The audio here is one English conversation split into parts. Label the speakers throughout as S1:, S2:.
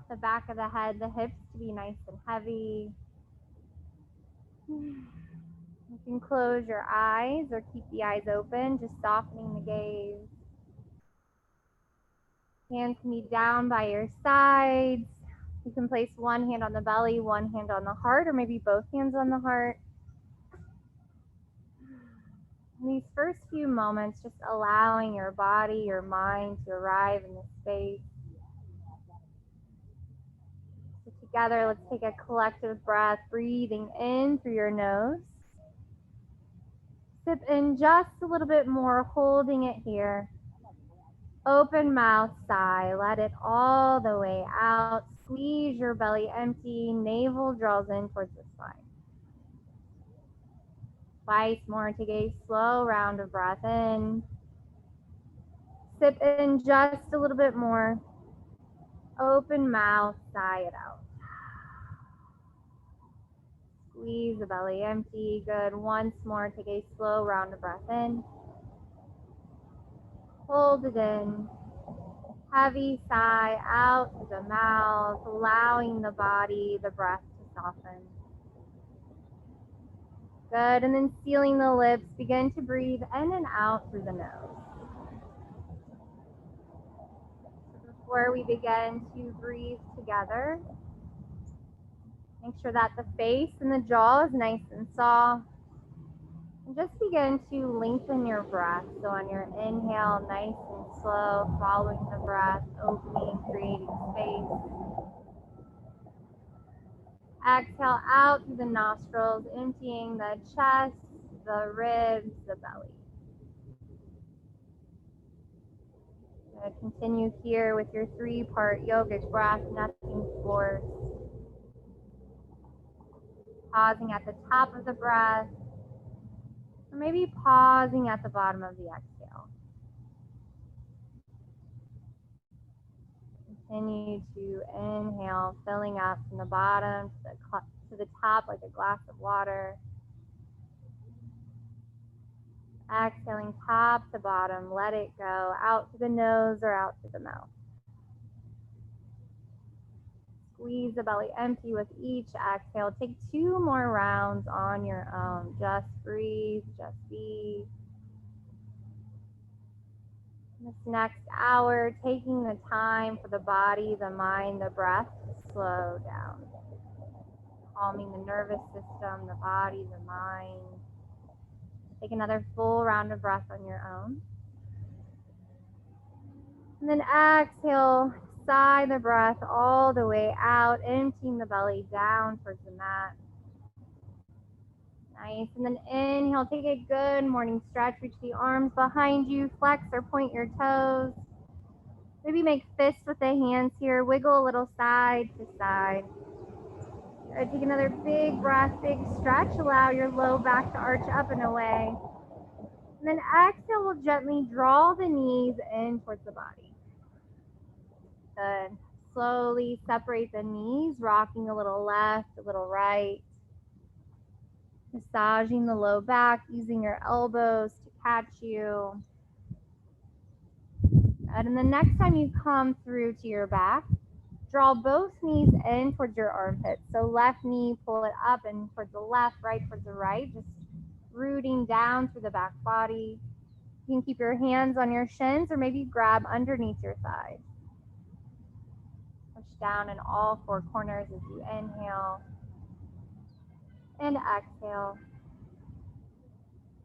S1: the back of the head, the hips to be nice and heavy. You can close your eyes or keep the eyes open, just softening the gaze. Hands can be down by your sides. You can place one hand on the belly, one hand on the heart, or maybe both hands on the heart. In these first few moments, just allowing your body, your mind to arrive in the space. So together, let's take a collective breath, breathing in through your nose. Sip in just a little bit more, holding it here. Open mouth, sigh, let it all the way out. Squeeze your belly empty, navel draws in towards the spine. Twice more, take a slow round of breath in. Sip in just a little bit more. Open mouth, sigh it out. Squeeze the belly empty, good. Once more, take a slow round of breath in. Hold it in. Heavy sigh out to the mouth, allowing the body, the breath to soften. Good, and then sealing the lips, begin to breathe in and out through the nose. Before we begin to breathe together, make sure that the face and the jaw is nice and soft. And just begin to lengthen your breath. So on your inhale, nice and slow, following the breath, opening, creating space. Exhale out through the nostrils, emptying the chest, the ribs, the belly. Continue here with your three-part yogic breath, nothing forced. Pausing at the top of the breath, or maybe pausing at the bottom of the exhale. Continue to inhale, filling up from the bottom to the top like a glass of water. Exhaling top to bottom, let it go out to the nose or out to the mouth. Squeeze the belly empty with each exhale. Take 2 more rounds on your own. Just breathe, just be. This next hour, taking the time for the body, the mind, the breath to slow down. Calming the nervous system, the body, the mind. Take another full round of breath on your own. And then exhale, sigh the breath all the way out, emptying the belly down towards the mat. Nice. And then inhale, take a good morning stretch. Reach the arms behind you, flex or point your toes. Maybe make fists with the hands here. Wiggle a little side to side. Take another big breath, big stretch. Allow your low back to arch up and away. And then exhale, we'll gently draw the knees in towards the body. Good. Slowly separate the knees, rocking a little left, a little right. Massaging the low back, using your elbows to catch you. Good. And the next time you come through to your back, draw both knees in towards your armpits. So left knee, pull it up and towards the left, right towards the right, just rooting down through the back body. You can keep your hands on your shins or maybe grab underneath your thighs. Push down in all 4 corners as you inhale and exhale.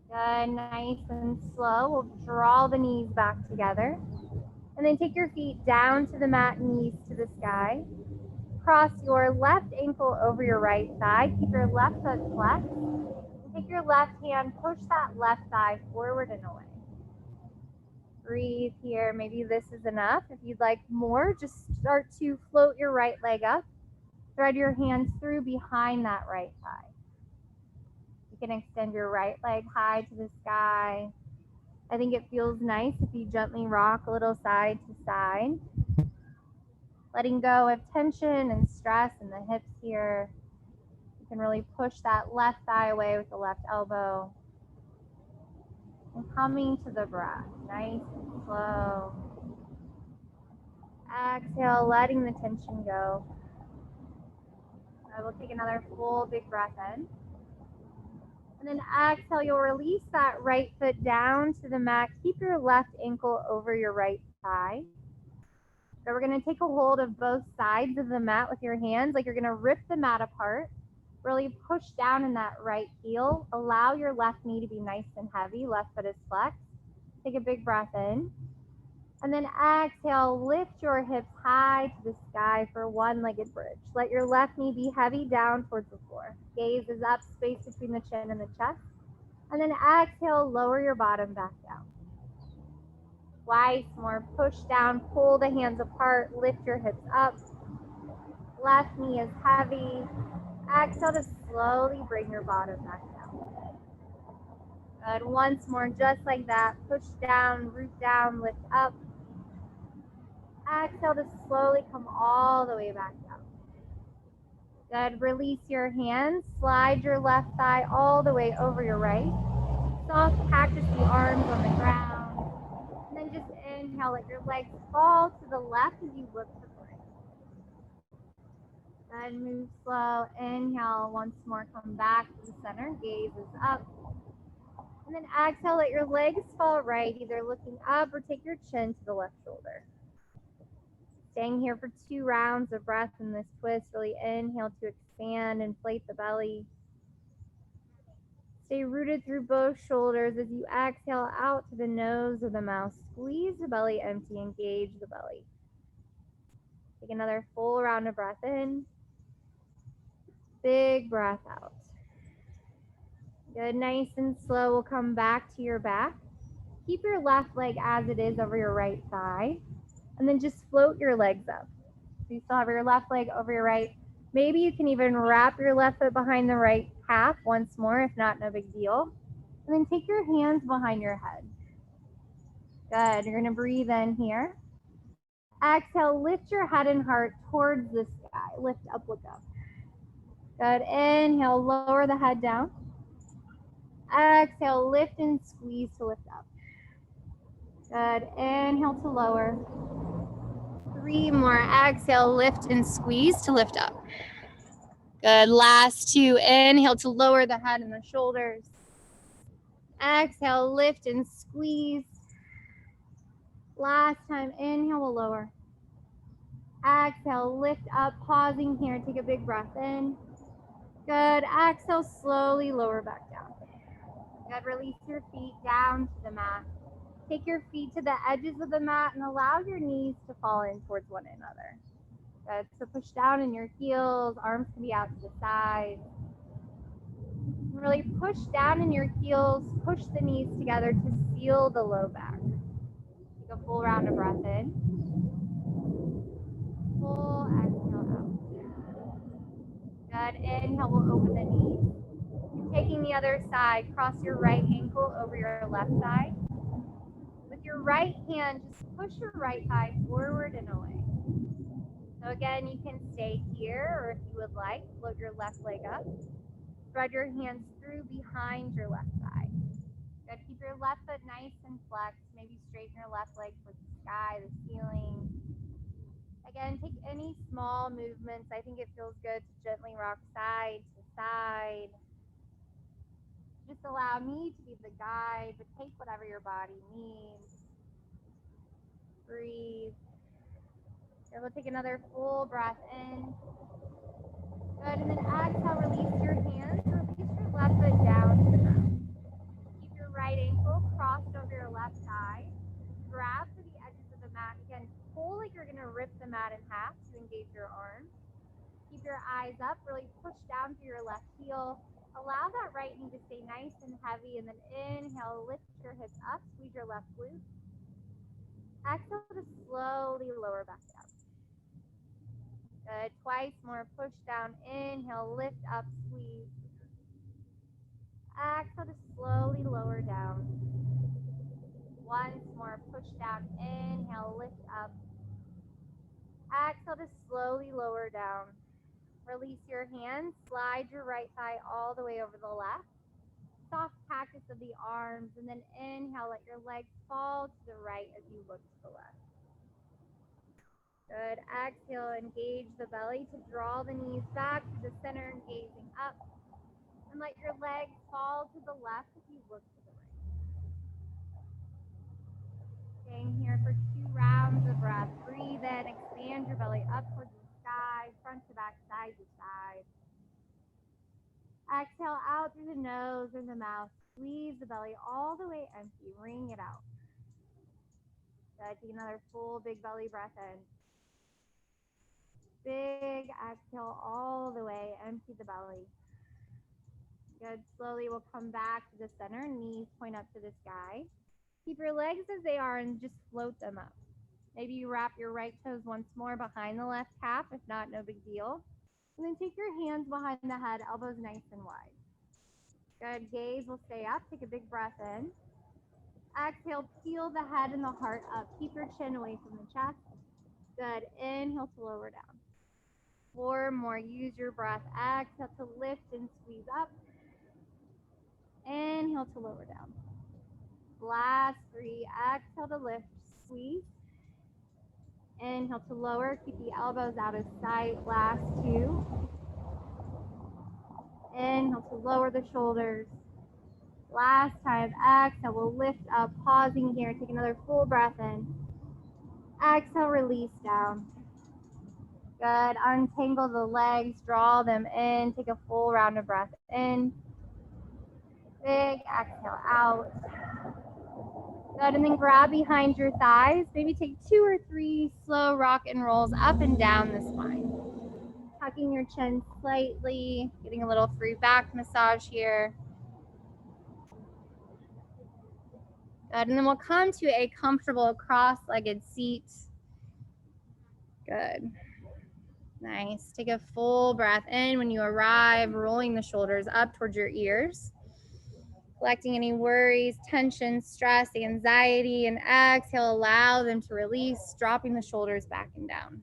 S1: Good, nice and slow. We'll draw the knees back together. And then take your feet down to the mat, knees to the sky. Cross your left ankle over your right thigh. Keep your left foot flexed. And take your left hand, push that left thigh forward and away. Breathe here. Maybe this is enough. If you'd like more, just start to float your right leg up. Thread your hands through behind that right thigh. You can extend your right leg high to the sky. I think it feels nice if you gently rock a little side to side. Letting go of tension and stress in the hips here. You can really push that left thigh away with the left elbow. And coming to the breath, nice and slow. Exhale, letting the tension go. We'll take another full big breath in. And then exhale, you'll release that right foot down to the mat. Keep your left ankle over your right thigh. So we're going to take a hold of both sides of the mat with your hands, like you're going to rip the mat apart. Really push down in that right heel. Allow your left knee to be nice and heavy. Left foot is flexed. Take a big breath in. And then exhale, lift your hips high to the sky for one-legged bridge. Let your left knee be heavy down towards the floor. Gaze is up, space between the chin and the chest. And then exhale, lower your bottom back down. Twice more, push down, pull the hands apart, lift your hips up. Left knee is heavy. Exhale to slowly bring your bottom back down. Good, once more, just like that. Push down, root down, lift up. Exhale to slowly come all the way back down. Good, release your hands. Slide your left thigh all the way over your right. Soft cactus the arms on the ground. And then just inhale, let your legs fall to the left as you look to the right. Good, move slow. Inhale, once more, come back to the center. Gaze is up. And then exhale, let your legs fall right, either looking up or take your chin to the left shoulder. Staying here for 2 rounds of breath in this twist. Really inhale to expand, inflate the belly. Stay rooted through both shoulders as you exhale out to the nose or the mouth. Squeeze the belly empty, engage the belly. Take another full round of breath in. Big breath out. Good, nice and slow. We'll come back to your back. Keep your left leg as it is over your right thigh. And then just float your legs up. So you still have your left leg over your right. Maybe you can even wrap your left foot behind the right calf once more. If not, no big deal. And then take your hands behind your head. Good. You're going to breathe in here. Exhale, lift your head and heart towards the sky. Lift up, look up. Good. Inhale, lower the head down. Exhale, lift and squeeze to lift up. Good. Inhale to lower. 3 more. Exhale, lift and squeeze to lift up. Good. Last 2. Inhale to lower the head and the shoulders. Exhale, lift and squeeze. Last time. Inhale, we'll lower. Exhale, lift up. Pausing here. Take a big breath in. Good. Exhale, slowly lower back down. Good. Release your feet down to the mat. Take your feet to the edges of the mat and allow your knees to fall in towards one another. Good. So push down in your heels. Arms can be out to the side. Really push down in your heels. Push the knees together to seal the low back. Take a full round of breath in. Full exhale out. Good. Inhale, we'll open the knees. You're taking the other side. Cross your right ankle over your left thigh. With your right hand, just push your right thigh forward and away. So again, you can stay here, or if you would like, float your left leg up. Spread your hands through behind your left thigh. Good. Keep your left foot nice and flexed. Maybe straighten your left leg towards the sky, the ceiling. Again, take any small movements. I think it feels good to gently rock side to side. Just allow me to be the guide, but take whatever your body needs. Breathe. Here, we'll take another full breath in. Good, and then exhale, release your hands. Release your left foot down to the ground. Keep your right ankle crossed over your left thigh. Grab to the edges of the mat. Again, pull like you're going to rip the mat in half to engage your arms. Keep your eyes up. Really push down through your left heel. Allow that right knee to stay nice and heavy, and then inhale, lift your hips up, squeeze your left glute. Exhale to slowly lower back down. Good. Twice more. Push down. Inhale, lift up, squeeze. Exhale to slowly lower down. Once more. Push down. Inhale, lift up. Exhale to slowly lower down. Release your hands. Slide your right thigh all the way over the left. Soft cactus of the arms, and then inhale, let your legs fall to the right as you look to the left. Good. Exhale, engage the belly to draw the knees back to the center and gazing up. And let your legs fall to the left if you look to the right. Staying here for 2 rounds of breath. Breathe in, expand your belly up towards the sky, front to back, side to side. Exhale out through the nose or the mouth. Squeeze the belly all the way empty. Wring it out. Good. Take another full big belly breath in. Big exhale all the way. Empty the belly. Good. Slowly we'll come back to the center. Knees point up to the sky. Keep your legs as they are and just float them up. Maybe you wrap your right toes once more behind the left calf. If not, no big deal. And then take your hands behind the head, elbows nice and wide. Good. Gaze will stay up. Take a big breath in. Exhale, peel the head and the heart up. Keep your chin away from the chest. Good. Inhale to lower down. 4 more. Use your breath. Exhale to lift and squeeze up. Inhale to lower down. Last 3. Exhale to lift, squeeze. Inhale to lower. Keep the elbows out of sight. Last 2. Inhale to lower the shoulders. Last time. Exhale. We'll lift up. Pausing here. Take another full breath in. Exhale. Release down. Good. Untangle the legs. Draw them in. Take a full round of breath in. Big exhale out. Good. And then grab behind your thighs. Maybe take 2 or 3 slow rock and rolls up and down the spine. Tucking your chin slightly. Getting a little free back massage here. Good. And then we'll come to a comfortable cross-legged seat. Good. Nice. Take a full breath in when you arrive, rolling the shoulders up towards your ears. Collecting any worries, tension, stress, anxiety, and exhale, allow them to release, dropping the shoulders back and down.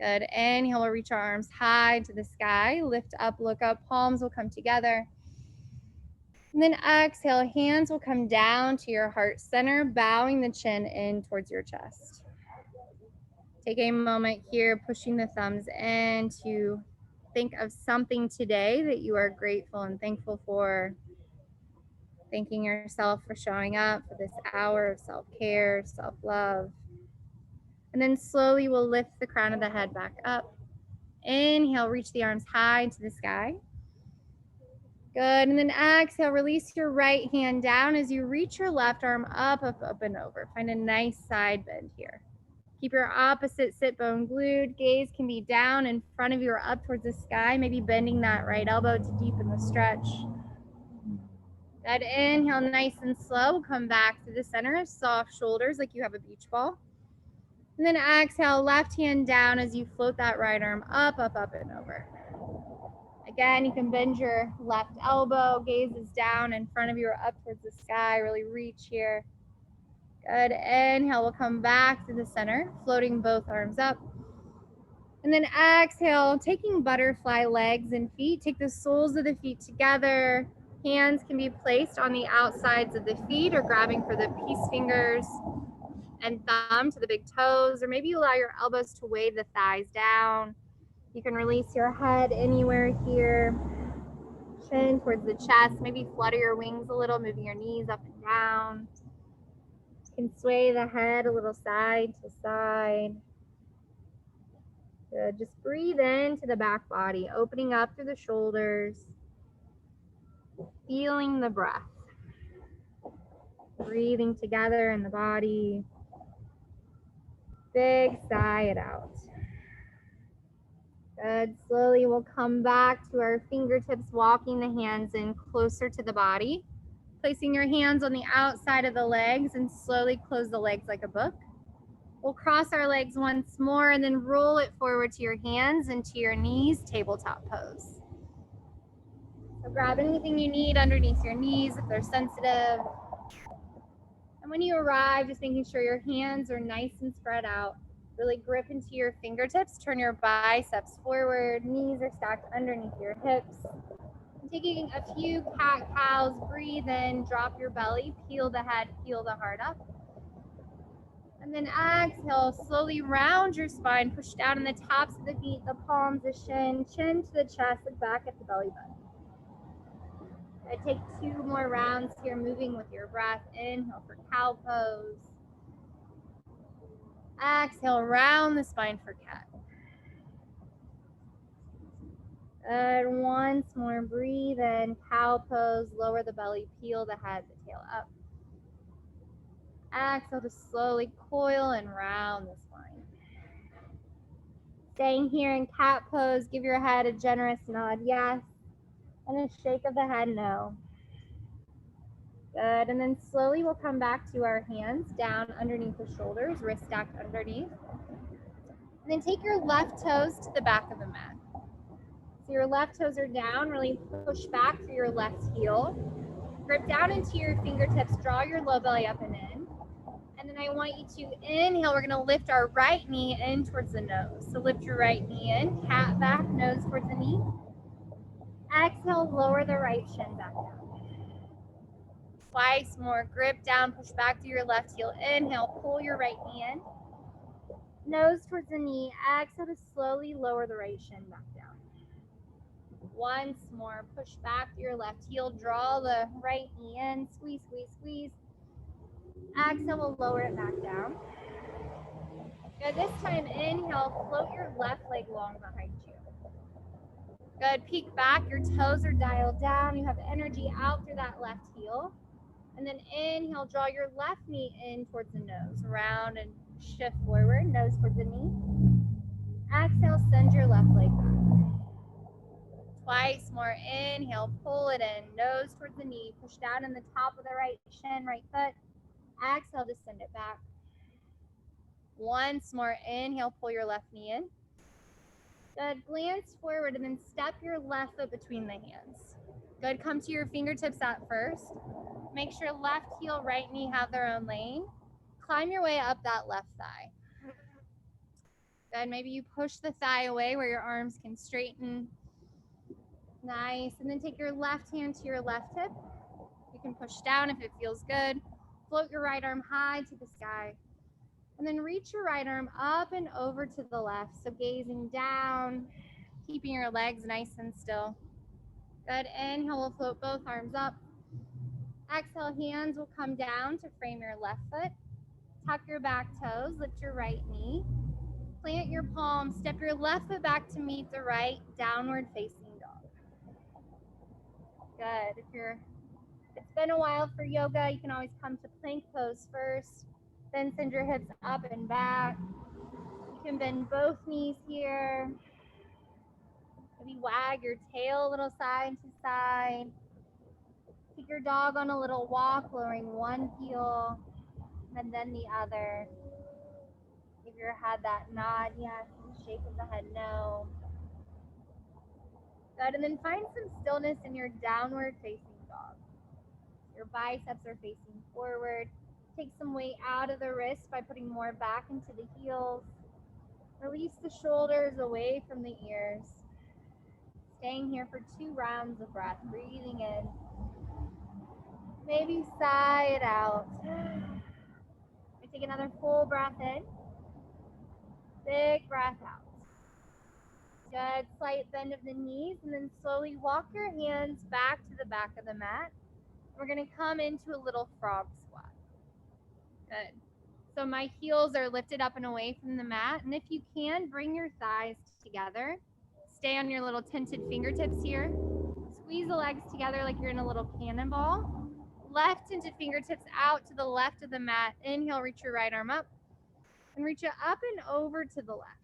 S1: Good. Inhale, we'll reach our arms high to the sky. Lift up, look up, palms will come together. And then exhale, hands will come down to your heart center, bowing the chin in towards your chest. Take a moment here, pushing the thumbs in to think of something today that you are grateful and thankful for. Thanking yourself for showing up for this hour of self-care, self-love. And then slowly we'll lift the crown of the head back up. Inhale, reach the arms high to the sky. Good. And then exhale, release your right hand down as you reach your left arm up, up, up, and over. Find a nice side bend here. Keep your opposite sit bone glued. Gaze can be down in front of you or up towards the sky, maybe bending that right elbow to deepen the stretch. Good. Inhale, nice and slow. Come back to the center. Soft shoulders like you have a beach ball. And then exhale, left hand down as you float that right arm up, up, up, and over. Again, you can bend your left elbow. Gaze is down in front of you or up towards the sky. Really reach here. Good. Inhale, we'll come back to the center, floating both arms up. And then exhale, taking butterfly legs and feet. Take the soles of the feet together. Hands can be placed on the outsides of the feet or grabbing for the peace fingers and thumb to the big toes, or maybe you allow your elbows to weigh the thighs down. You can release your head anywhere here. Chin towards the chest. Maybe flutter your wings a little, moving your knees up and down. You can sway the head a little side to side. Good. Just breathe into the back body, opening up through the shoulders. Feeling the breath. Breathing together in the body. Big sigh it out. Good. Slowly we'll come back to our fingertips, walking the hands in closer to the body. Placing your hands on the outside of the legs and slowly close the legs like a book. We'll cross our legs once more and then roll it forward to your hands and to your knees, tabletop pose. So grab anything you need underneath your knees if they're sensitive. And when you arrive, just making sure your hands are nice and spread out. Really grip into your fingertips. Turn your biceps forward. Knees are stacked underneath your hips. And taking a few cat-cows, breathe in, drop your belly, peel the head, peel the heart up. And then exhale, slowly round your spine, push down in the tops of the feet, the palms, the shin, chin to the chest, look back at the belly button. I take 2 more rounds here, moving with your breath. Inhale for cow pose. Exhale, round the spine for cat. And once more, breathe in, cow pose, lower the belly, peel the head, the tail up. Exhale to slowly coil and round the spine. Staying here in cat pose, give your head a generous nod, yes, and a shake of the head, no. Good, and then slowly we'll come back to our hands down underneath the shoulders, wrist stacked underneath. And then take your left toes to the back of the mat. So your left toes are down, really push back through your left heel. Grip down into your fingertips, draw your low belly up and in. And then I want you to inhale, we're gonna lift our right knee in towards the nose. So lift your right knee in, cat back, nose towards the knee. Exhale, lower the right shin back down. Twice more, grip down, push back through your left heel. Inhale, pull your right knee in. Nose towards the knee, exhale to slowly lower the right shin back down. Once more, push back through your left heel, draw the right knee in, squeeze, squeeze, squeeze. Exhale, we'll lower it back down. Good, this time inhale, float your left leg long behind you. Good, peek back, your toes are dialed down, you have energy out through that left heel. And then inhale, draw your left knee in towards the nose, round and shift forward, nose towards the knee. Exhale, send your left leg back. Twice more, inhale, pull it in, nose towards the knee, push down in the top of the right shin, right foot. Exhale to send it back. Once more, inhale, pull your left knee in. Good, glance forward and then step your left foot between the hands. Good, come to your fingertips at first. Make sure left heel, right knee have their own lane. Climb your way up that left thigh. Good, maybe you push the thigh away where your arms can straighten. Nice, and then take your left hand to your left hip. You can push down if it feels good. Float your right arm high to the sky. And then reach your right arm up and over to the left. So gazing down, keeping your legs nice and still. Good, inhale, we'll float both arms up. Exhale, hands will come down to frame your left foot. Tuck your back toes, lift your right knee. Plant your palms, step your left foot back to meet the right, downward facing dog. Good, it's been a while for yoga, you can always come to plank pose first, then send your hips up and back. You can bend both knees here. Maybe wag your tail a little side to side. Take your dog on a little walk, lowering one heel and then the other. Give your head that nod, yes, and shake of the head, no. Good, and then find some stillness in your downward facing dog. Your biceps are facing forward. Take some weight out of the wrist by putting more back into the heels. Release the shoulders away from the ears. Staying here for 2 rounds of breath, breathing in. Maybe sigh it out. Take another full breath in. Big breath out. Good, slight bend of the knees, and then slowly walk your hands back to the back of the mat. We're gonna come into a little frog squat. Good. So my heels are lifted up and away from the mat, and if you can, bring your thighs together. Stay on your little tented fingertips here. Squeeze the legs together like you're in a little cannonball. Left tented fingertips out to the left of the mat. Inhale, reach your right arm up, and reach it up and over to the left.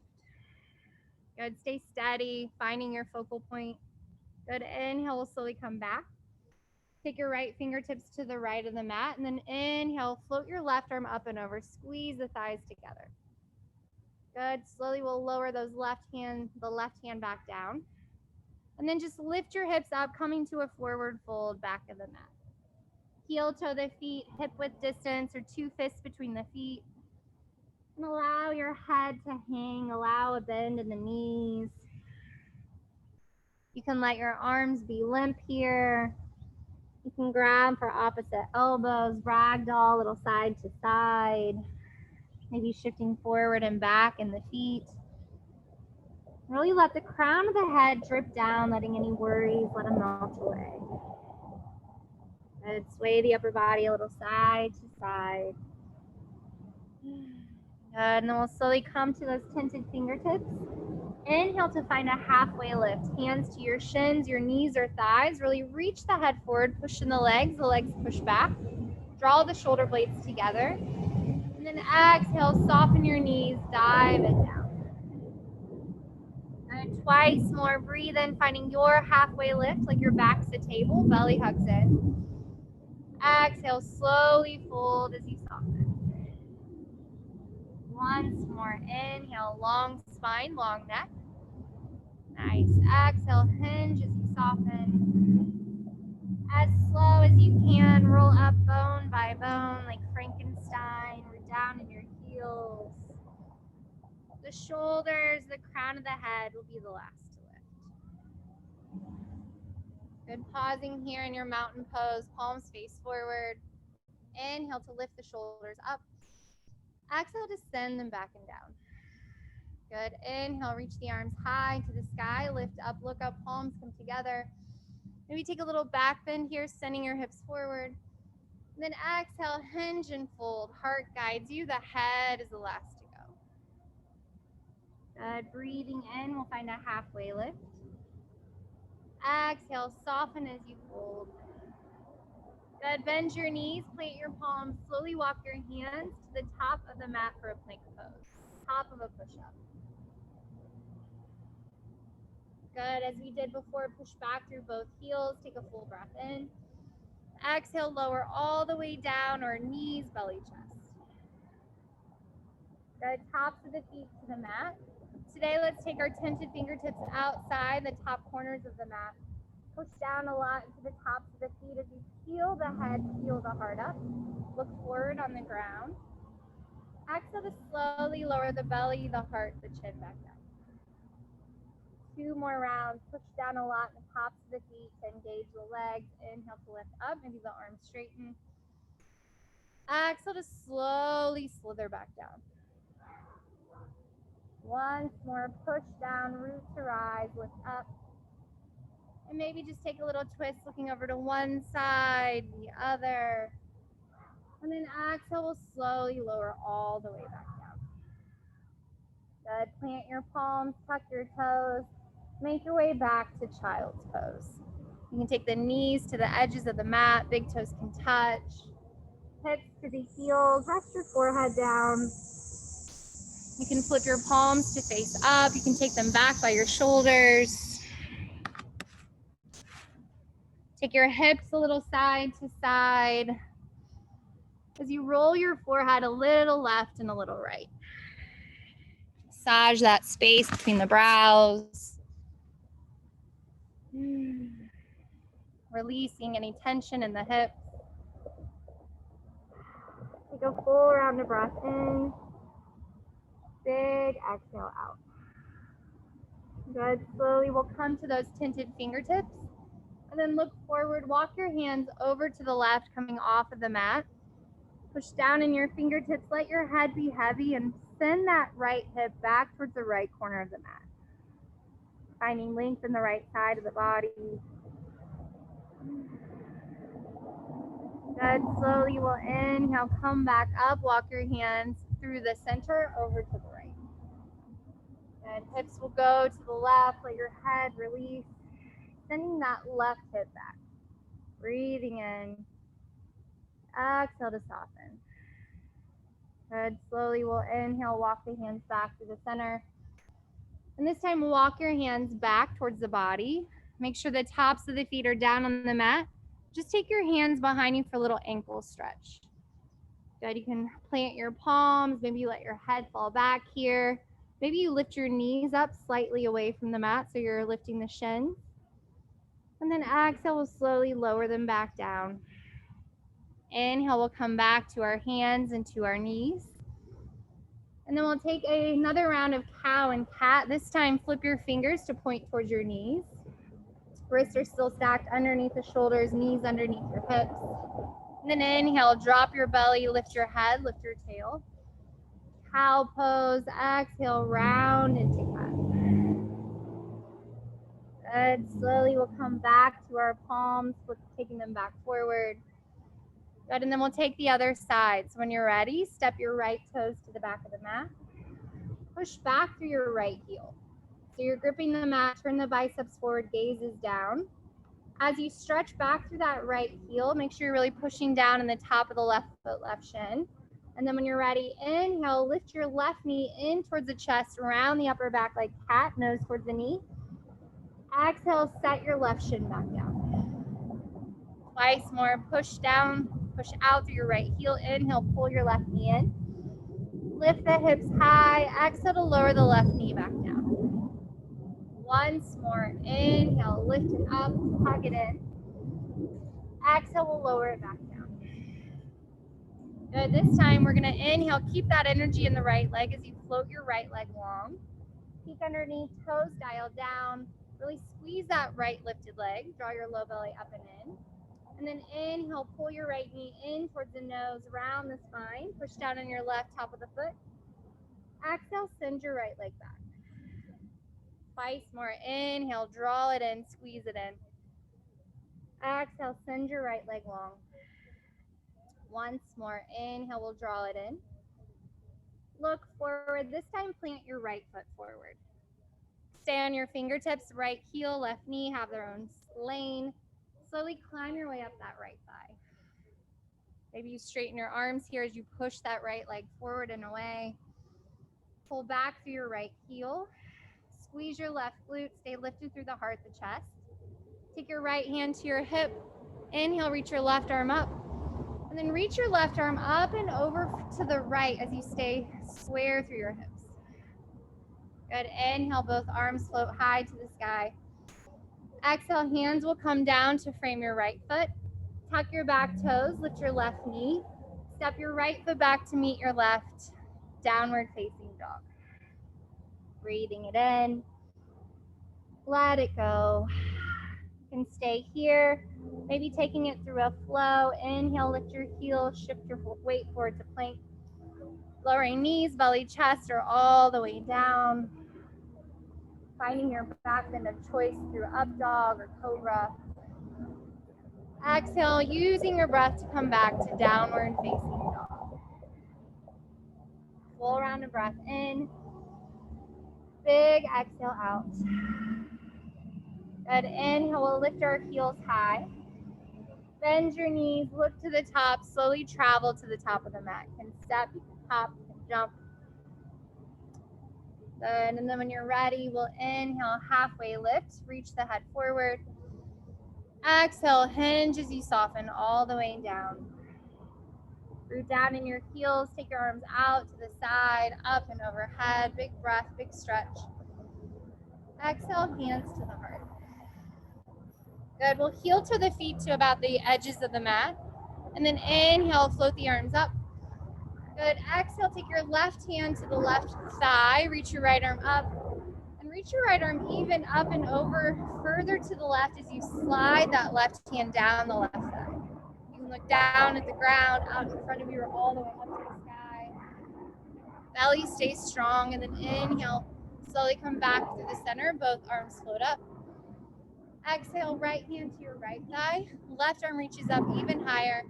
S1: Good, stay steady, finding your focal point. Good, inhale, we'll slowly come back. Take your right fingertips to the right of the mat, and then inhale, float your left arm up and over, squeeze the thighs together. Good, slowly we'll lower the left hand back down. And then just lift your hips up, coming to a forward fold back of the mat. Heel toe the feet, hip width distance, or 2 fists between the feet. And allow your head to hang, allow a bend in the knees. You can let your arms be limp here. You can grab for opposite elbows, ragdoll, little side to side. Maybe shifting forward and back in the feet. Really let the crown of the head drip down, letting any worries, let them melt away. Good. Sway the upper body a little side to side. Good. And then we'll slowly come to those tented fingertips. Inhale to find a halfway lift. Hands to your shins, your knees or thighs. Really reach the head forward, push in the legs push back. Draw the shoulder blades together. And then exhale, soften your knees, dive it down. And twice more, breathe in, finding your halfway lift, like your back's a table, belly hugs in. Exhale, slowly fold as you soften. Once more, inhale, long spine, long neck. Nice. Exhale, hinge as you soften. As slow as you can, roll up bone by bone like Frankenstein. We're down in your heels. The shoulders, the crown of the head will be the last to lift. Good. Pausing here in your mountain pose, palms face forward. Inhale to lift the shoulders up. Exhale to send them back and down. Good. Inhale, reach the arms high to the sky. Lift up, look up, palms come together. Maybe take a little back bend here, sending your hips forward. And then exhale, hinge and fold. Heart guides you. The head is the last to go. Good. Breathing in, we'll find a halfway lift. Exhale, soften as you fold. Good. Bend your knees, plant your palms. Slowly walk your hands to the top of the mat for a plank pose. Top of a push-up. Good. As we did before, push back through both heels. Take a full breath in. Exhale, lower all the way down, or knees, belly, chest. Good. Tops of the feet to the mat. Today, let's take our tented fingertips outside the top corners of the mat. Push down a lot into the tops of the feet as you peel the head, peel the heart up. Look forward on the ground. Exhale to slowly lower the belly, the heart, the chin back down. 2 more rounds. Push down a lot in the tops of the feet to engage the legs. Inhale to lift up, maybe the arms straighten. Exhale to slowly slither back down. Once more, push down, root to rise, lift up. And maybe just take a little twist, looking over to one side, the other. And then exhale, we'll slowly lower all the way back down. Good. Plant your palms, tuck your toes. Make your way back to child's pose. You can take the knees to the edges of the mat. Big toes can touch. Hips to the heels. Rest your forehead down. You can flip your palms to face up. You can take them back by your shoulders. Take your hips a little side to side as you roll your forehead a little left and a little right. Massage that space between the brows. Releasing any tension in the hips. Take a full round of breath in. Big exhale out. Good. Slowly we'll come to those tented fingertips. And then look forward. Walk your hands over to the left, coming off of the mat. Push down in your fingertips. Let your head be heavy and send that right hip back towards the right corner of the mat. Finding length in the right side of the body. Good. Slowly we'll inhale, come back up. Walk your hands through the center over to the right. Good. Hips will go to the left. Let your head release. Sending that left hip back. Breathing in. Exhale to soften. Good. Slowly we'll inhale, walk the hands back to the center. And this time walk your hands back towards the body. Make sure the tops of the feet are down on the mat. Just take your hands behind you for a little ankle stretch. Good. You can plant your palms. Maybe you let your head fall back here. Maybe you lift your knees up slightly away from the mat so you're lifting the shins. And then exhale, we'll slowly lower them back down. Inhale, we'll come back to our hands and to our knees. And then we'll take another round of cow and cat. This time, flip your fingers to point towards your knees. Wrists are still stacked underneath the shoulders, knees underneath your hips. And then inhale, drop your belly, lift your head, lift your tail. Cow pose. Exhale, round into cat. Good. Slowly we'll come back to our palms, taking them back forward. Good, and then we'll take the other side. So when you're ready, step your right toes to the back of the mat. Push back through your right heel. So you're gripping the mat, turn the biceps forward, gaze is down. As you stretch back through that right heel, make sure you're really pushing down in the top of the left foot, left shin. And then when you're ready, inhale, lift your left knee in towards the chest, around the upper back like cat, nose towards the knee. Exhale, set your left shin back down. Twice more, push down, push out through your right heel. Inhale, pull your left knee in. Lift the hips high. Exhale to lower the left knee back down. Once more, inhale, lift it up, hug it in. Exhale, we'll lower it back down. Good, this time we're gonna inhale, keep that energy in the right leg as you float your right leg long. Peek underneath, toes dial down. Really squeeze that right lifted leg. Draw your low belly up and in. And then inhale, pull your right knee in towards the nose, round the spine. Push down on your left top of the foot. Exhale, send your right leg back. Twice more. Inhale, draw it in, squeeze it in. Exhale, send your right leg long. Once more. Inhale, we'll draw it in. Look forward. This time, plant your right foot forward. Stay on your fingertips. Right heel, left knee have their own lane. Slowly climb your way up that right thigh. Maybe you straighten your arms here as you push that right leg forward and away. Pull back through your right heel. Squeeze your left glute. Stay lifted through the heart, the chest. Take your right hand to your hip. Inhale, reach your left arm up. And then reach your left arm up and over to the right as you stay square through your hips. Good. Inhale, both arms float high to the sky. Exhale, hands will come down to frame your right foot. Tuck your back toes, lift your left knee. Step your right foot back to meet your left. Downward facing dog. Breathing it in. Let it go. You can stay here, maybe taking it through a flow. Inhale, lift your heels, shift your weight forward to plank. Lowering knees, belly, chest, or all the way down. Finding your back bend of choice through up dog or cobra. Exhale, using your breath to come back to downward facing dog. Full round of breath in. Big exhale out. Good. Inhale, we'll lift our heels high. Bend your knees, look to the top, slowly travel to the top of the mat. You can step, you can hop, you can jump. Good, and then when you're ready, we'll inhale, halfway lift, reach the head forward. Exhale, hinge as you soften all the way down. Root down in your heels, take your arms out to the side, up and overhead. Big breath, big stretch. Exhale, hands to the heart. Good, we'll heel to the feet to about the edges of the mat. And then inhale, float the arms up. Good, exhale, take your left hand to the left thigh, reach your right arm up. And reach your right arm even up and over further to the left as you slide that left hand down the left side. You can look down at the ground, out in front of you, or all the way up to the sky. Belly stays strong, and then inhale, slowly come back through the center, both arms float up. Exhale, right hand to your right thigh. Left arm reaches up even higher.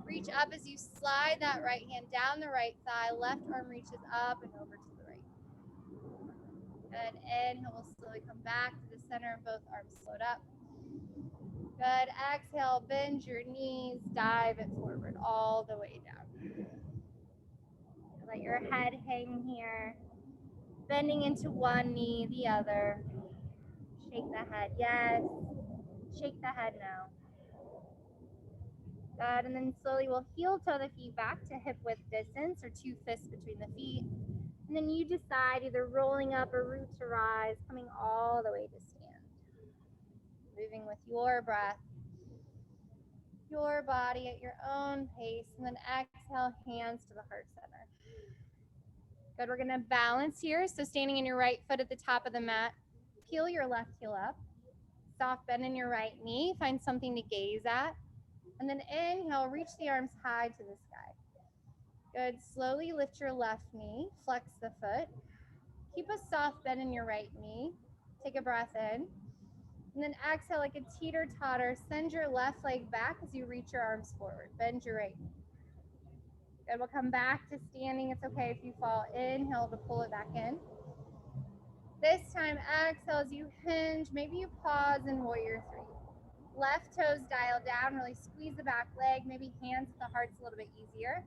S1: Reach up as you slide that right hand down the right thigh. Left arm reaches up and over to the right. Good. Inhale, we'll slowly come back to the center. Both arms float up. Good. Exhale, bend your knees. Dive it forward all the way down. Let your head hang here. Bending into one knee, the other. Shake the head, yes. Shake the head, no. Good, and then slowly we'll heel toe the feet back to hip width distance or 2 fists between the feet. And then you decide either rolling up or root to rise, coming all the way to stand. Moving with your breath, your body at your own pace, and then exhale, hands to the heart center. Good, we're gonna balance here. So standing in your right foot at the top of the mat, peel your left heel up, soft bend in your right knee, find something to gaze at. And then inhale, reach the arms high to the sky. Good. Slowly lift your left knee, flex the foot. Keep a soft bend in your right knee. Take a breath in. And then exhale like a teeter-totter. Send your left leg back as you reach your arms forward. Bend your right knee. Good. We'll come back to standing. It's okay if you fall. Inhale to pull it back in. This time, exhale as you hinge. Maybe you pause in warrior three. Left toes dial down. Really squeeze the back leg. Maybe hands at the heart's a little bit easier.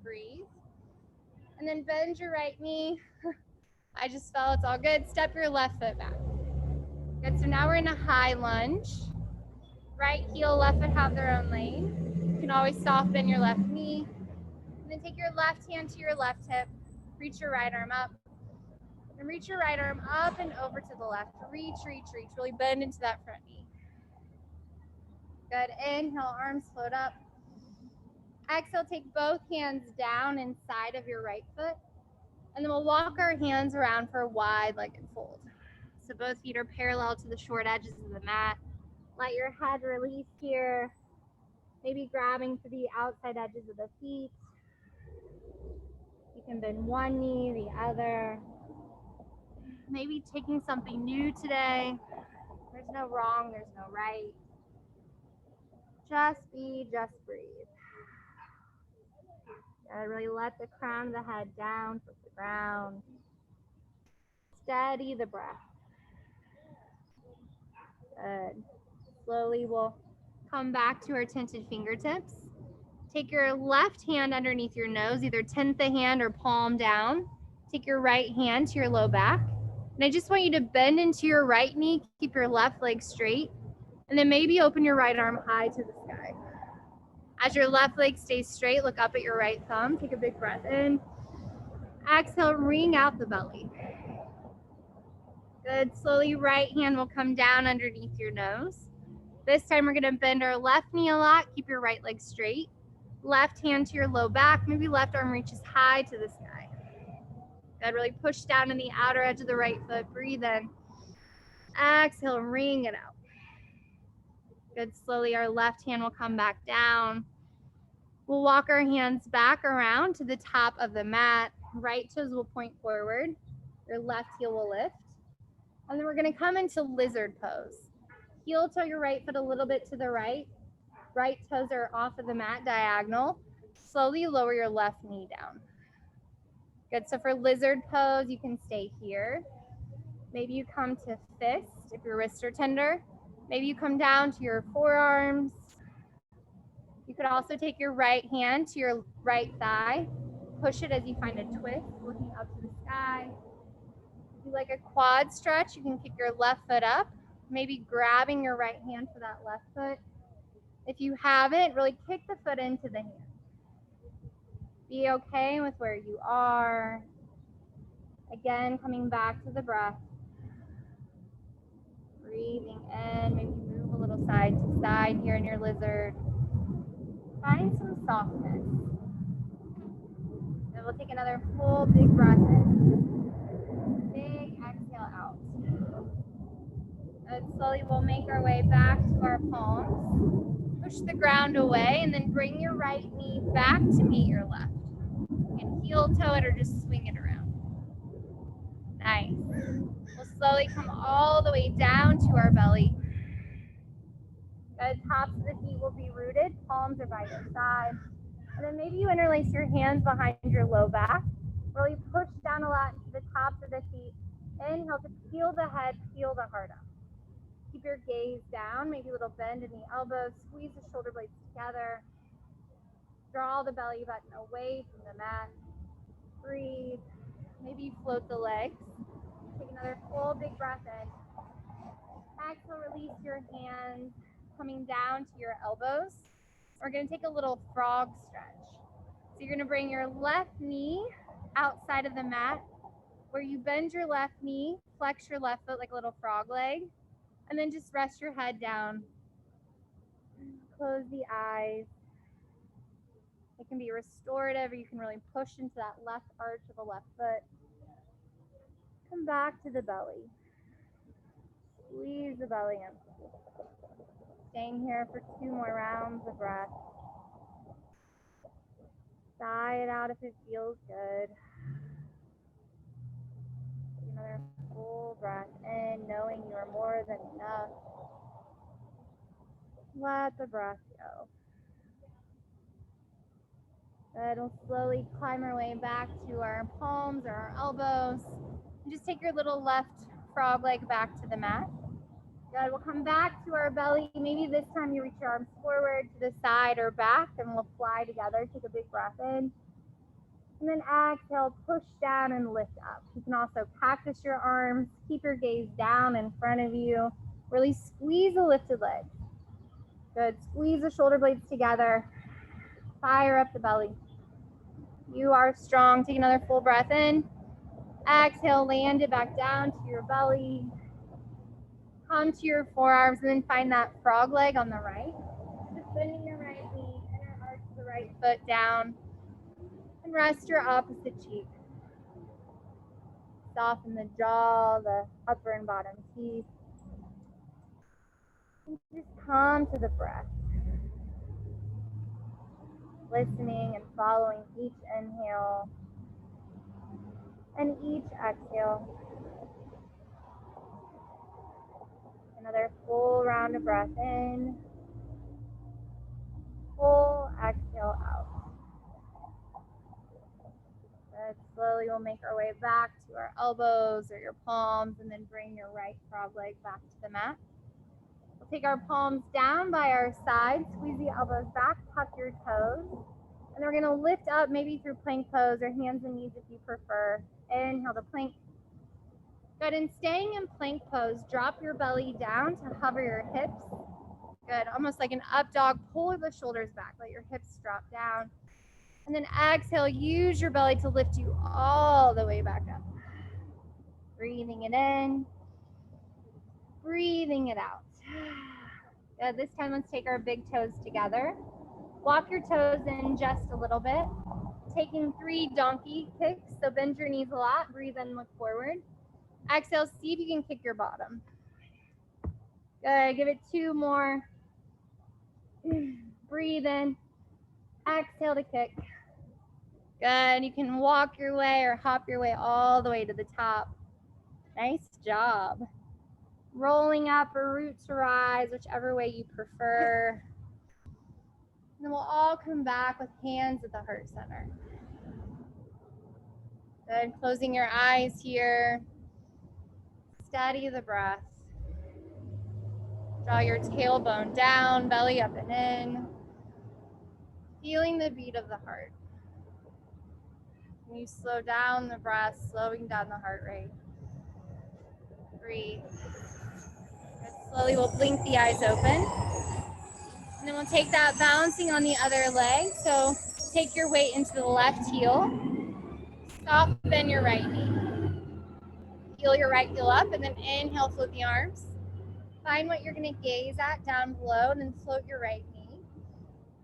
S1: Breathe. And then bend your right knee. I just fell. It's all good. Step your left foot back. Good. So now we're in a high lunge. Right heel, left foot have their own lane. You can always soften your left knee. And then take your left hand to your left hip. Reach your right arm up. And reach your right arm up and over to the left. Reach, reach, reach. Really bend into that front knee. Good. Inhale, arms float up. Exhale, take both hands down inside of your right foot. And then we'll walk our hands around for a wide legged fold. So both feet are parallel to the short edges of the mat. Let your head release here. Maybe grabbing to the outside edges of the feet. You can bend one knee, the other. Maybe taking something new today. There's no wrong, there's no right. Just be, just breathe. Really let the crown of the head down towards the ground. Steady the breath. Good. Slowly we'll come back to our tented fingertips. Take your left hand underneath your nose, either tent the hand or palm down. Take your right hand to your low back. And I just want you to bend into your right knee, keep your left leg straight, and then maybe open your right arm high to the sky. As your left leg stays straight, look up at your right thumb. Take a big breath in. Exhale, wring out the belly. Good. Slowly, right hand will come down underneath your nose. This time we're going to bend our left knee a lot. Keep your right leg straight. Left hand to your low back. Maybe left arm reaches high to the sky. Good. Really push down in the outer edge of the right foot. Breathe in. Exhale, wring it out. Good. Slowly, our left hand will come back down. We'll walk our hands back around to the top of the mat. Right toes will point forward. Your left heel will lift. And then we're going to come into lizard pose. Heel toe your right foot a little bit to the right. Right toes are off of the mat, diagonal. Slowly lower your left knee down. Good. So for lizard pose, you can stay here. Maybe you come to fist if your wrists are tender. Maybe you come down to your forearms. You could also take your right hand to your right thigh. Push it as you find a twist, looking up to the sky. If you like a quad stretch, you can kick your left foot up, maybe grabbing your right hand for that left foot. If you haven't, really kick the foot into the hand. Be okay with where you are. Again, coming back to the breath. Breathing in, maybe move a little side to side here in your lizard. Find some softness. Then we'll take another full big breath in. Big exhale out. And slowly we'll make our way back to our palms. Push the ground away and then bring your right knee back to meet your left. You can heel toe it or just swing it around. Nice. We'll slowly come all the way down to our belly. Good. Tops of the feet will be rooted. Palms are by your side. And then maybe you interlace your hands behind your low back. Really push down a lot into the tops of the feet. Inhale to peel the head, peel the heart up. Keep your gaze down, maybe a little bend in the elbows. Squeeze the shoulder blades together. Draw the belly button away from the mat. Breathe. Maybe you float the legs. Take another full big breath in. Exhale, release your hands, coming down to your elbows. We're going to take a little frog stretch. So you're going to bring your left knee outside of the mat, where you bend your left knee, flex your left foot like a little frog leg, and then just rest your head down. Close the eyes. It can be restorative, or you can really push into that left arch of the left foot. Come back to the belly. Squeeze the belly in. Staying here for 2 more rounds of breath. Sigh it out if it feels good. Take another full breath in, knowing you are more than enough. Let the breath go. Good. We'll slowly climb our way back to our palms or our elbows. And just take your little left frog leg back to the mat. Good. We'll come back to our belly. Maybe this time you reach your arms forward to the side or back, and we'll fly together. Take a big breath in. And then exhale, push down and lift up. You can also cactus your arms. Keep your gaze down in front of you. Really squeeze the lifted leg. Good. Squeeze the shoulder blades together. Fire up the belly. You are strong. Take another full breath in. Exhale, land it back down to your belly. Come to your forearms and then find that frog leg on the right. Just bending your right knee, inner arch the right foot down. And rest your opposite cheek. Soften the jaw, the upper and bottom teeth. And just come to the breath. Listening and following each inhale and each exhale. Another full round of breath in. Full exhale out. Good. Slowly we'll make our way back to our elbows or your palms and then bring your right frog leg back to the mat. We'll take our palms down by our sides, squeeze the elbows back, tuck your toes. And then we're gonna lift up maybe through plank pose or hands and knees if you prefer. Inhale to plank. Good, and staying in plank pose, drop your belly down to hover your hips. Good, almost like an up dog, pull the shoulders back, let your hips drop down. And then exhale, use your belly to lift you all the way back up. Breathing it in, breathing it out. Good, this time let's take our big toes together. Walk your toes in just a little bit. Taking 3 donkey kicks, so bend your knees a lot, breathe in, look forward. Exhale, see if you can kick your bottom. Good, give it 2 more. Breathe in, exhale to kick. Good, you can walk your way or hop your way all the way to the top. Nice job. Rolling up or root to rise, whichever way you prefer. And then we'll all come back with hands at the heart center. Good, closing your eyes here. Steady the breath. Draw your tailbone down, belly up and in. Feeling the beat of the heart. When you slow down the breath, slowing down the heart rate. Breathe. Good. Slowly we'll blink the eyes open. And then we'll take that bouncing on the other leg. So take your weight into the left heel. Soften your right knee. Heel your right heel up and then inhale, float the arms. Find what you're going to gaze at down below and then float your right knee.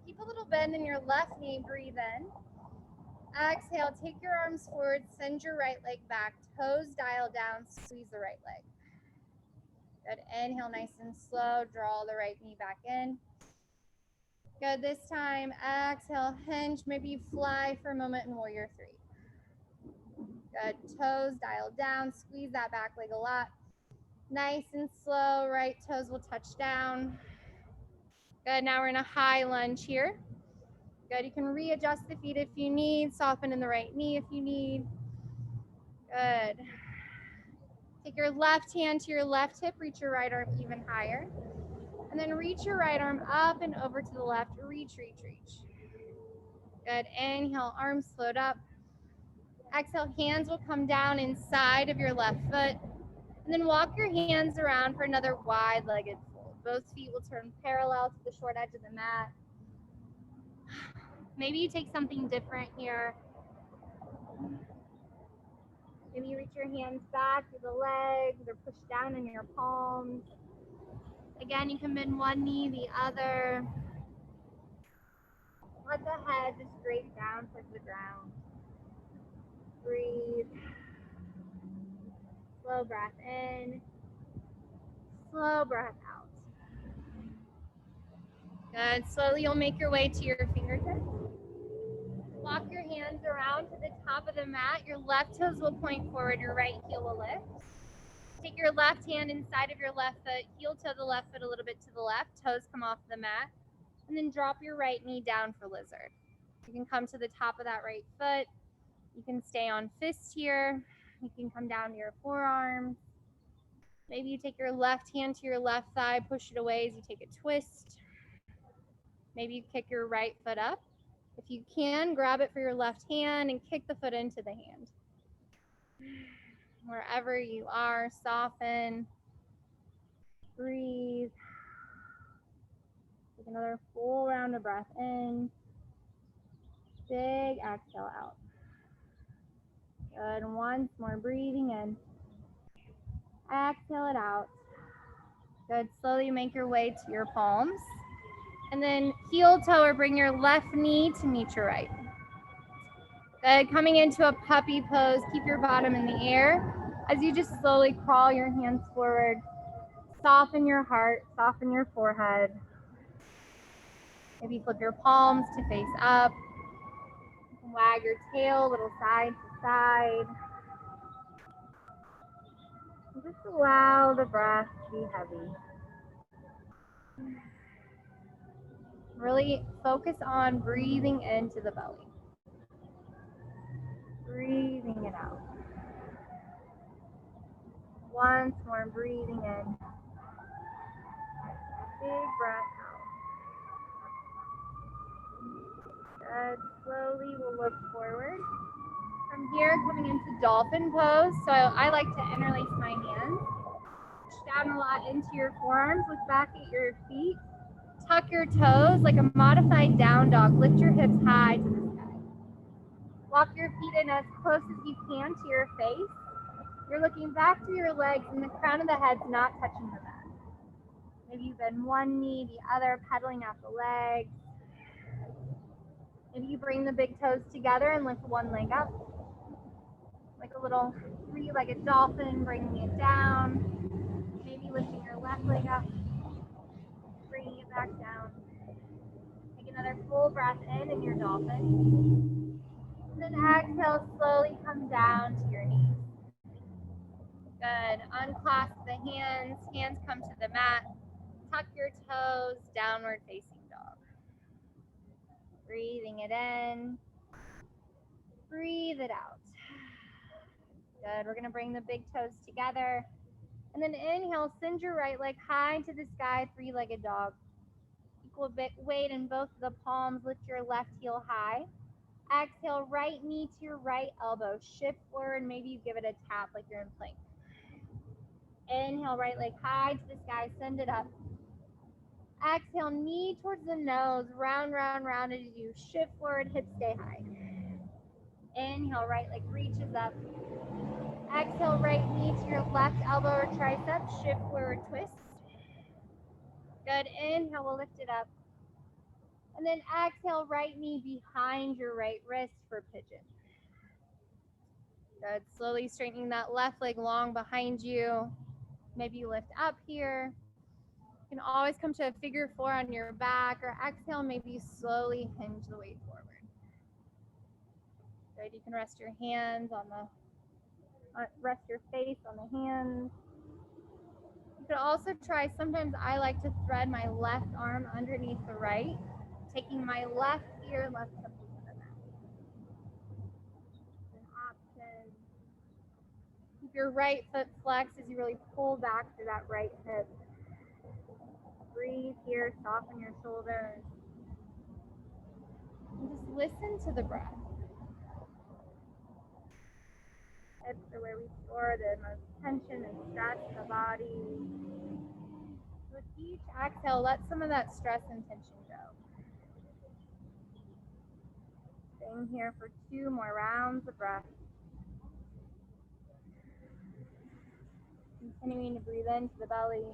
S1: Keep a little bend in your left knee, breathe in. Exhale, take your arms forward, send your right leg back, toes dial down, squeeze the right leg. Good, inhale nice and slow, draw the right knee back in. Good, this time, exhale, hinge, maybe fly for a moment in warrior 3. Good, toes dial down, squeeze that back leg a lot. Nice and slow, right toes will touch down. Good, now we're in a high lunge here. Good, you can readjust the feet if you need, soften in the right knee if you need. Good. Take your left hand to your left hip, reach your right arm even higher. And then reach your right arm up and over to the left, reach, reach, reach. Good, inhale, arms float up. Exhale, hands will come down inside of your left foot. And then walk your hands around for another wide-legged fold. Both feet will turn parallel to the short edge of the mat. Maybe you take something different here. Maybe you reach your hands back to the legs or push down in your palms. Again, you can bend one knee, the other. Let the head just drape down towards the ground. Breathe. Slow breath in. Slow breath out. Good. Slowly you'll make your way to your fingertips. Walk your hands around to the top of the mat. Your left toes will point forward, your right heel will lift. Take your left hand inside of your left foot, heel toe the left foot a little bit to the left, toes come off the mat, and then drop your right knee down for lizard. You can come to the top of that right foot. You can stay on fist here. You can come down to your forearms. Maybe you take your left hand to your left thigh, push it away as you take a twist. Maybe you kick your right foot up. If you can, grab it for your left hand and kick the foot into the hand. Wherever you are, soften, breathe. Take another full round of breath in. Big exhale out. Good. Once more, breathing in. Exhale it out. Good. Slowly make your way to your palms. And then heel toe or bring your left knee to meet your right. Good. Coming into a puppy pose, keep your bottom in the air. As you just slowly crawl your hands forward, soften your heart, soften your forehead. Maybe flip your palms to face up. Wag your tail a little side to side. And just allow the breath to be heavy. Really focus on breathing into the belly. Breathing it out. Once more, breathing in. Big breath out. Good. Slowly we'll look forward. From here, coming into Dolphin Pose. So I like to interlace my hands. Push down a lot into your forearms. Look back at your feet. Tuck your toes like a modified down dog. Lift your hips high to the sky. Walk your feet in as close as you can to your face. You're looking back through your legs and the crown of the head's not touching the mat. Maybe you bend one knee, the other, pedaling out the legs. Maybe you bring the big toes together and lift one leg up. Like a little three-legged dolphin, bringing it down. Maybe lifting your left leg up, bringing it back down. Take another full breath in your dolphin. And then exhale, slowly come down to your knees. Good. Unclasp the hands. Hands come to the mat. Tuck your toes, downward facing dog. Breathing it in. Breathe it out. Good. We're going to bring the big toes together. And then inhale, send your right leg high to the sky, three-legged dog. Equal weight in both of the palms. Lift your left heel high. Exhale, right knee to your right elbow. Shift forward. Maybe you give it a tap like you're in plank. Inhale, right leg high to the sky. Send it up. Exhale, knee towards the nose. Round, round, round as you shift forward. Hips stay high. Inhale, right leg reaches up. Exhale, right knee to your left elbow or tricep. Shift forward, twist. Good. Inhale, we'll lift it up. And then exhale, right knee behind your right wrist for pigeon. Good. Slowly straightening that left leg long behind you. Maybe you lift up here. You can always come to a figure four on your back, or exhale, maybe you slowly hinge the weight forward. Good. You can rest your hands on rest your face on the hands. You could also try, sometimes I like to thread my left arm underneath the right, taking my left ear, left hip to the mat. An option. Keep your right foot flexed as you really pull back through that right hip. Breathe here, soften your shoulders. And just listen to the breath. Hips are where we store the most tension and stress in the body. With each exhale, let some of that stress and tension go. Staying here for 2 more rounds of breath. Continuing to breathe into the belly.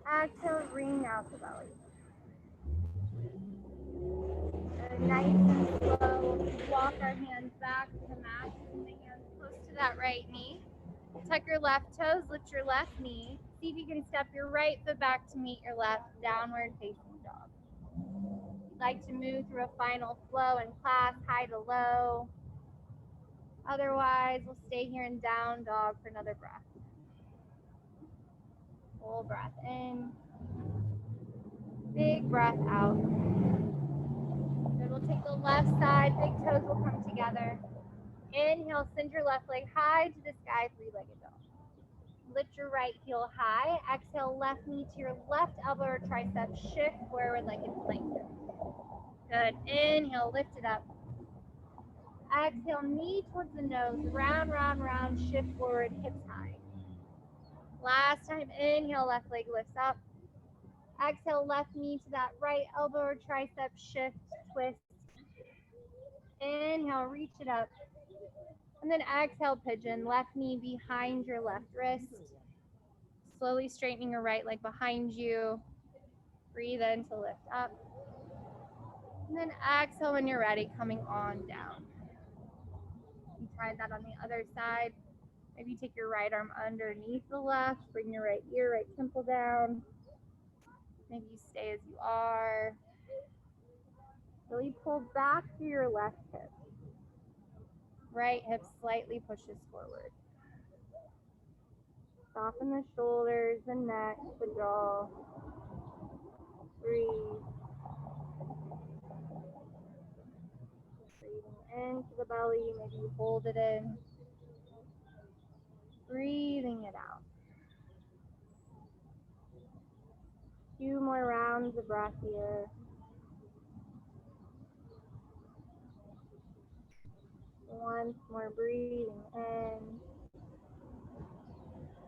S1: Exhale, bring out the belly. And nice and slow, walk our hands back to the mat, and the hands close to that right knee. Tuck your left toes, lift your left knee. See if you can step your right foot back to meet your left, downward facing dog. like to move through a final flow in class, high to low. Otherwise, we'll stay here in down dog for another breath. Full breath in. Big breath out. Then we'll take the left side, big toes will come together. Inhale, send your left leg high to the sky, three-legged dog. Lift your right heel high. Exhale, left knee to your left elbow or tricep. Shift forward like it's lengthened. Good. Inhale, lift it up. Exhale, knee towards the nose. Round, round, round. Shift forward, hips high. Last time, inhale, left leg lifts up. Exhale, left knee to that right elbow or tricep. Shift, twist. Inhale, reach it up. And then exhale, pigeon. Left knee behind your left wrist. Slowly straightening your right leg behind you. Breathe in to lift up. And then exhale when you're ready, coming on down. You tried that on the other side. Maybe take your right arm underneath the left. Bring your right ear, right temple down. Maybe you stay as you are. Really pull back through your left hip. Right hip slightly pushes forward. Soften the shoulders, the neck, the jaw. Breathe. Breathing into the belly, maybe you hold it in. Breathing it out. 2 more rounds of breath here. Once more, breathing in.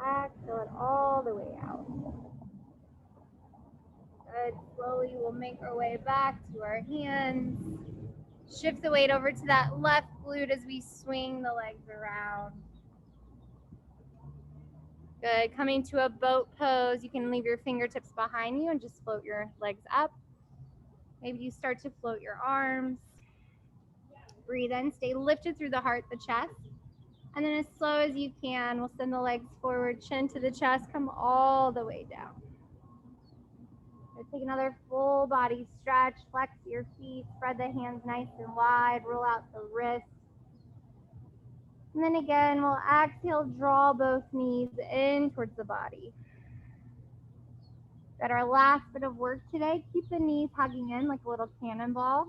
S1: Exhale it all the way out. Good. Slowly we'll make our way back to our hands. Shift the weight over to that left glute as we swing the legs around. Good. Coming to a boat pose. You can leave your fingertips behind you and just float your legs up. Maybe you start to float your arms. Breathe in. Stay lifted through the heart, the chest. And then as slow as you can, we'll send the legs forward, chin to the chest, come all the way down. Take another full body stretch, flex your feet, spread the hands nice and wide, roll out the wrists. And then again, we'll exhale, draw both knees in towards the body. Got our last bit of work today. Keep the knees hugging in like a little cannonball.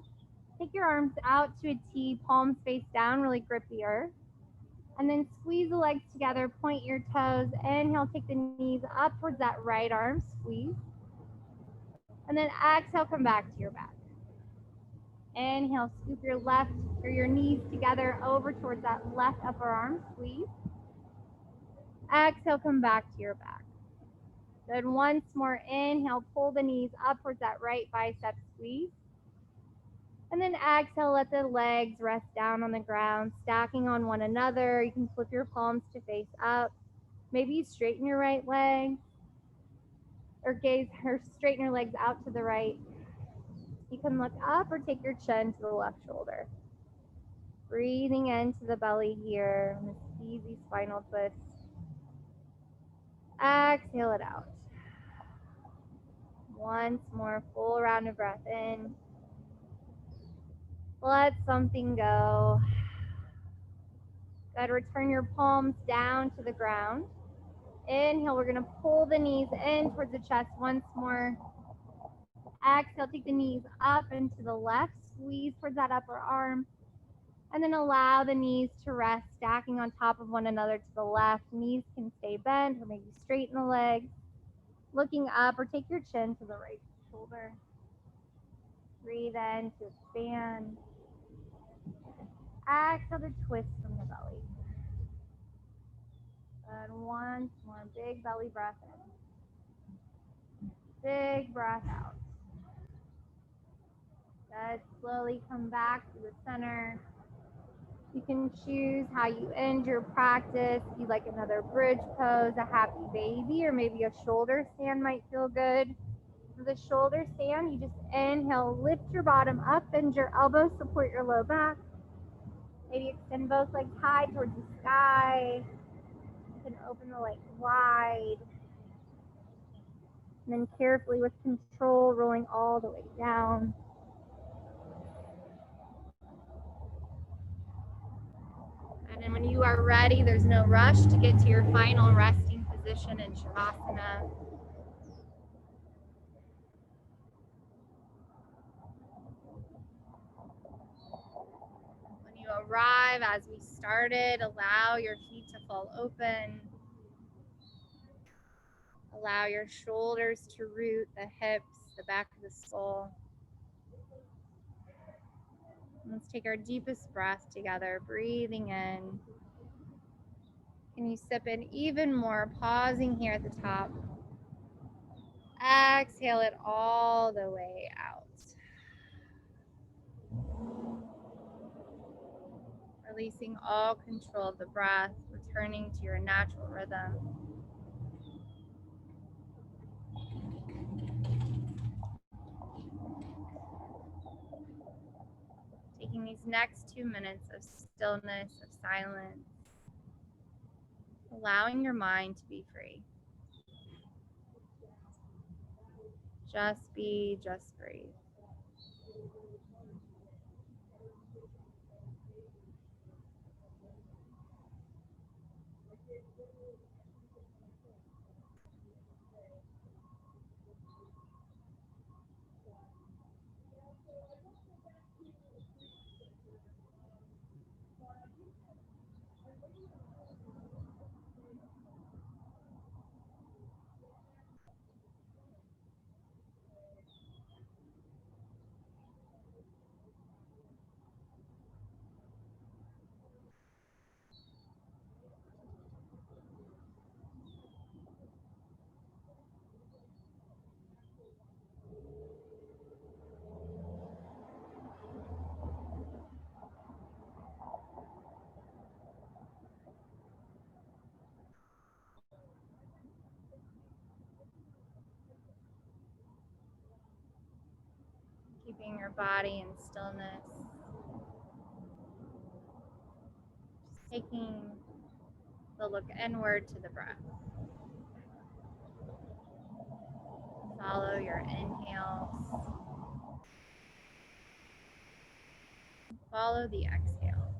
S1: Take your arms out to a T, palms face down, really grip the earth. And then squeeze the legs together, point your toes. Inhale, take the knees up towards that right arm, squeeze. And then exhale, come back to your back. Inhale, scoop your left or your knees together over towards that left upper arm, squeeze. Exhale, come back to your back. Good. Once more, inhale, pull the knees up towards that right bicep, squeeze. And then exhale, let the legs rest down on the ground, stacking on one another. You can flip your palms to face up. Maybe you straighten your right leg or straighten your legs out to the right. You can look up or take your chin to the left shoulder. Breathing into the belly here, this easy spinal twist. Exhale it out. Once more, full round of breath in. Let something go. Good. Return your palms down to the ground. Inhale, we're going to pull the knees in towards the chest once more. Exhale, take the knees up and to the left. Squeeze towards that upper arm. And then allow the knees to rest, stacking on top of one another to the left. Knees can stay bent or maybe straighten the legs. Looking up or take your chin to the right shoulder. Breathe in to expand. Exhale to twist from the belly. And once more, big belly breath in. Big breath out. Good. Slowly come back to the center. You can choose how you end your practice. If you'd like another bridge pose, a happy baby, or maybe a shoulder stand might feel good. For the shoulder stand, you just inhale, lift your bottom up, bend your elbows, support your low back. Maybe extend both legs high towards the sky. You can open the legs wide. And then carefully with control, rolling all the way down. And when you are ready, there's no rush to get to your final resting position in Shavasana. When you arrive, as we started, allow your feet to fall open. Allow your shoulders to root, the hips, the back of the skull. Let's take our deepest breath together, breathing in. Can you sip in even more, pausing here at the top. Exhale it all the way out. Releasing all control of the breath, returning to your natural rhythm. Taking these next 2 minutes of stillness, of silence, allowing your mind to be free. Just be, just breathe. Keeping your body in stillness. Just taking the look inward to the breath. Follow your inhales. Follow the exhale.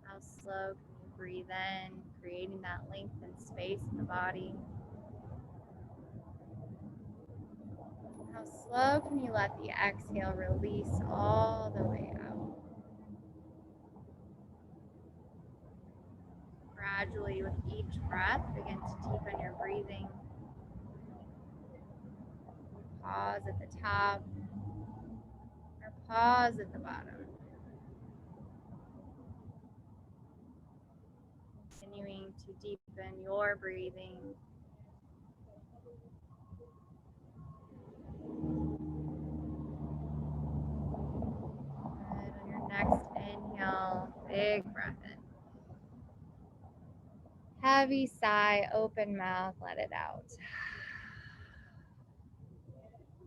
S1: How slow can you breathe in, creating that length and space in the body? How slow can you let the exhale release all the way out? Gradually, with each breath, begin to deepen your breathing. Pause at the top, or pause at the bottom. Continuing to deepen your breathing. Good. On your next inhale, big breath in. Heavy sigh, open mouth, let it out.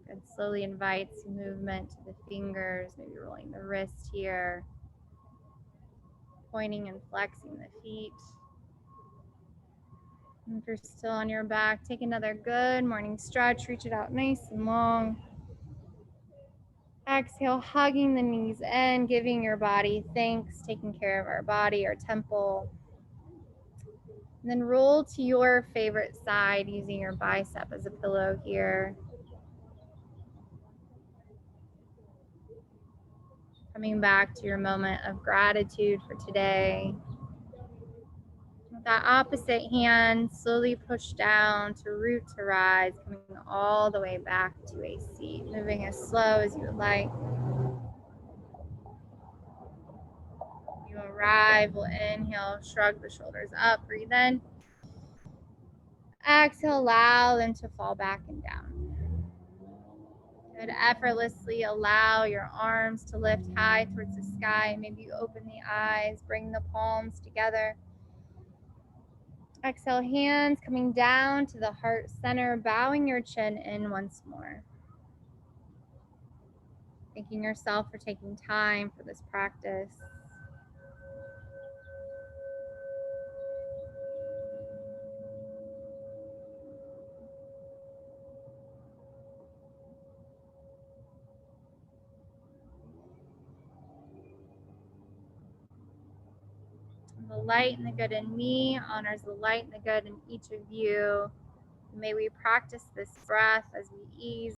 S1: Good. Slowly invite some movement to the fingers, maybe rolling the wrist here, pointing and flexing the feet. And if you're still on your back, take another good morning stretch, reach it out nice and long. Exhale, hugging the knees in, giving your body thanks, taking care of our body, our temple. And then roll to your favorite side using your bicep as a pillow here. Coming back to your moment of gratitude for today. With that opposite hand, slowly push down to root to rise, coming all the way back to a seat, moving as slow as you would like. You arrive, we'll inhale, shrug the shoulders up, breathe in. Exhale, allow them to fall back and down. Good. Effortlessly allow your arms to lift high towards the sky. Maybe you open the eyes, bring the palms together. Exhale, hands coming down to the heart center, bowing your chin in once more. Thanking yourself for taking time for this practice. The light and the good in me honors the light and the good in each of you. May we practice this breath as we ease